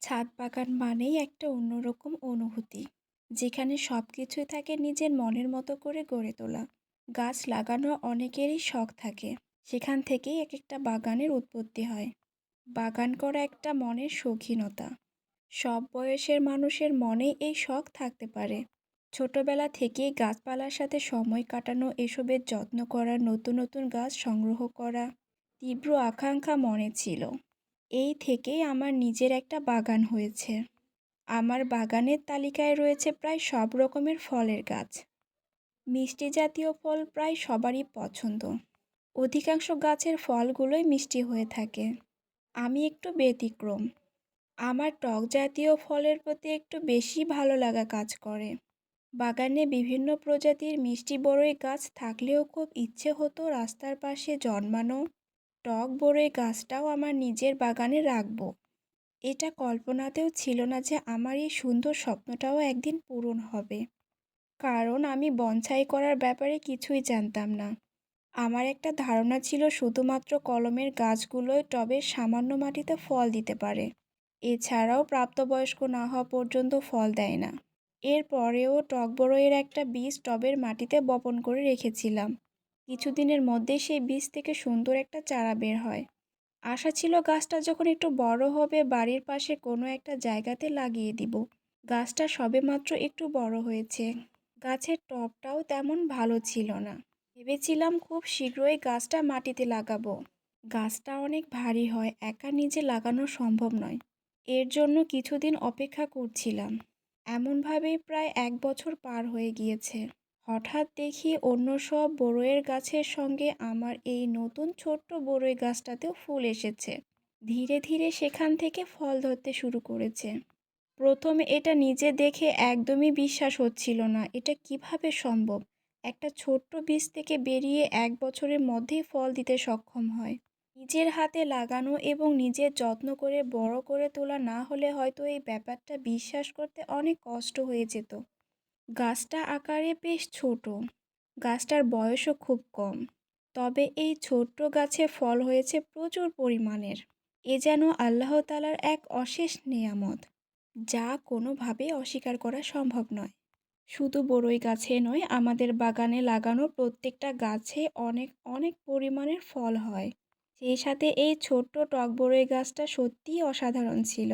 ছাদ বাগান মানেই একটা অন্যরকম অনুভূতি, যেখানে সব কিছুই থাকে নিজের মনের মতো করে গড়ে তোলা। গাছ লাগানো অনেকেরই শখ থাকে, সেখান থেকেই এক একটা বাগানের উৎপত্তি হয়। বাগান করা একটা মনের শৌখিনতা। সব বয়সের মানুষের মনেই এই শখ থাকতে পারে। ছোটবেলা থেকেই গাছপালার সাথে সময় কাটানো, এসবের যত্ন করা, নতুন নতুন গাছ সংগ্রহ করা তীব্র আকাঙ্ক্ষা মনে ছিল। এই থেকেই আমার নিজের একটা বাগান হয়েছে। আমার বাগানের তালিকায় রয়েছে প্রায় সব রকমের ফলের গাছ। মিষ্টি জাতীয় ফল প্রায় সবারই পছন্দ। অধিকাংশ গাছের ফলগুলোই মিষ্টি হয়ে থাকে। আমি একটু ব্যতিক্রম। আমার টক জাতীয় ফলের প্রতি একটু বেশি ভালো লাগা কাজ করে। বাগানে বিভিন্ন প্রজাতির মিষ্টি বরই গাছ থাকলেও খুব ইচ্ছে হতো রাস্তার পাশে জন্মানো টক বরই গাছটাও আমার নিজের বাগানে রাখবো। এটা কল্পনাতেও ছিল না যে আমার এই সুন্দর স্বপ্নটাও একদিন পূরণ হবে। কারণ আমি বনসাই করার ব্যাপারে কিছুই জানতাম না। আমার একটা ধারণা ছিল শুধুমাত্র কলমের গাছগুলোই টবের সামান্য মাটিতে ফল দিতে পারে। এছাড়াও প্রাপ্তবয়স্ক না হওয়া পর্যন্ত ফল দেয় না। এরপরেও টক বড়ইয়ের একটা বীজ টবের মাটিতে বপন করে রেখেছিলাম। কিছুদিনের মধ্যেই সেই বীজ থেকে সুন্দর একটা চারা বের হয়। আশা ছিল গাছটা যখন একটু বড় হবে বাড়ির পাশে কোনো একটা জায়গাতে লাগিয়ে দিব। গাছটা সবেমাত্র একটু বড় হয়েছে। গাছের টবটাও তেমন ভালো ছিল না। ভেবেছিলাম খুব শীঘ্রই গাছটা মাটিতে লাগাবো। গাছটা অনেক ভারী হয়, একা নিজে লাগানো সম্ভব নয়। এর জন্য কিছুদিন অপেক্ষা করছিলাম। এমনভাবেই প্রায় 1 বছর পার হয়ে গিয়েছে। হঠাৎ দেখি অন্য সব বড়ইয়ের গাছের সঙ্গে আমার এই নতুন ছোট্ট বড়ই গাছটাতেও ফুল এসেছে। ধীরে ধীরে সেখান থেকে ফল ধরতে শুরু করেছে। প্রথমে এটা নিজে দেখে একদমই বিশ্বাস হচ্ছিল না, এটা কিভাবে সম্ভব। একটা ছোট্ট বীজ থেকে বেরিয়ে 1 বছরের মধ্যেই ফল দিতে সক্ষম হয়। নিজের হাতে লাগানো এবং নিজের যত্ন করে বড় করে তোলা না হলে হয়তো এই ব্যাপারটা বিশ্বাস করতে অনেক কষ্ট হয়ে যেত। গাছটা আকারে বেশ ছোট, গাছটার বয়সও খুব কম। তবে এই ছোট্ট গাছে ফল হয়েছে প্রচুর পরিমাণের। এ যেন আল্লাহ তাআলার এক অশেষ নেয়ামত, যা কোনোভাবে অস্বীকার করা সম্ভব নয়। শুধু বড়ই গাছে নয়, আমাদের বাগানে লাগানো প্রত্যেকটা গাছে অনেক অনেক পরিমাণের ফল হয়। সেই সাথে এই ছোট্ট টক বড়ই গাছটা সত্যিই অসাধারণ ছিল।